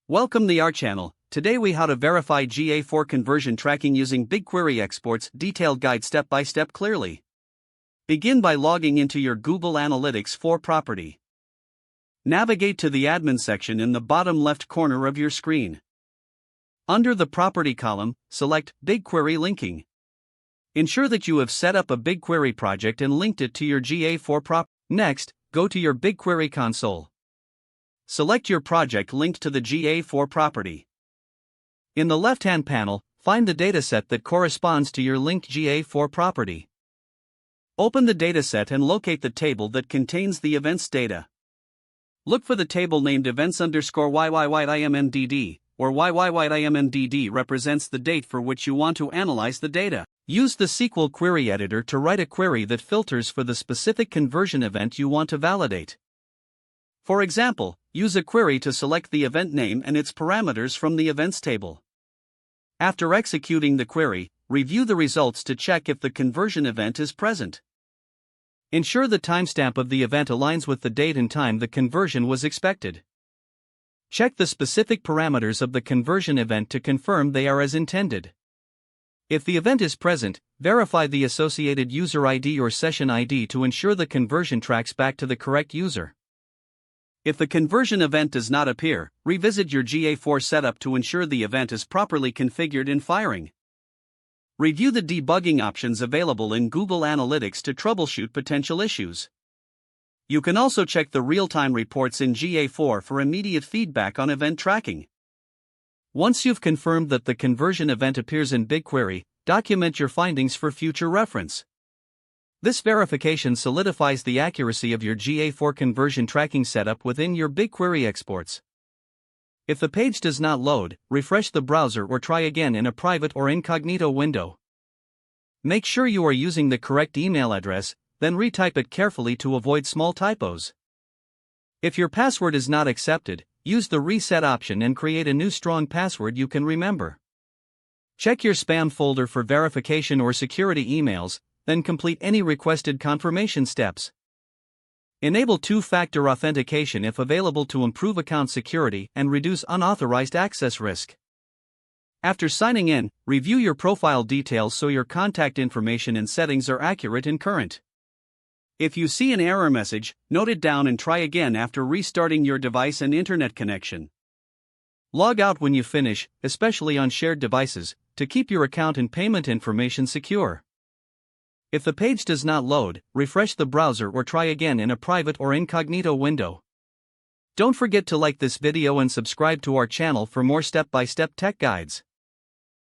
Welcome to our channel. Today we how to verify GA4 conversion tracking using BigQuery exports. Detailed guide step by step clearly. Begin by logging into your Google Analytics 4 property. Navigate to the admin section in the bottom left corner of your screen. Under the property column, select BigQuery linking. Ensure that you have set up a BigQuery project and linked it to your GA4 prop. Next, go to your BigQuery console. Select your project linked to the GA4 property. In the left-hand panel, find the dataset that corresponds to your linked GA4 property. Open the dataset and locate the table that contains the events data. Look for the table named events_YYYIMMDD, or YYYIMMDD represents the date for which you want to analyze the data. Use the SQL query editor to write a query that filters for the specific conversion event you want to validate. For example, use a query to select the event name and its parameters from the events table. After executing the query, review the results to check if the conversion event is present. Ensure the timestamp of the event aligns with the date and time the conversion was expected. Check the specific parameters of the conversion event to confirm they are as intended. If the event is present, verify the associated user ID or session ID to ensure the conversion tracks back to the correct user. If the conversion event does not appear, revisit your GA4 setup to ensure the event is properly configured in firing. Review the debugging options available in Google Analytics to troubleshoot potential issues. You can also check the real-time reports in GA4 for immediate feedback on event tracking. Once you've confirmed that the conversion event appears in BigQuery, document your findings for future reference. This verification solidifies the accuracy of your GA4 conversion tracking setup within your BigQuery exports. If the page does not load, refresh the browser or try again in a private or incognito window. Make sure you are using the correct email address, then retype it carefully to avoid small typos. If your password is not accepted, use the reset option and create a new strong password you can remember. Check your spam folder for verification or security emails, then complete any requested confirmation steps. Enable two-factor authentication if available to improve account security and reduce unauthorized access risk. After signing in, review your profile details so your contact information and settings are accurate and current. If you see an error message, note it down and try again after restarting your device and internet connection. Log out when you finish, especially on shared devices, to keep your account and payment information secure. If the page does not load, refresh the browser or try again in a private or incognito window. Don't forget to like this video and subscribe to our channel for more step-by-step tech guides.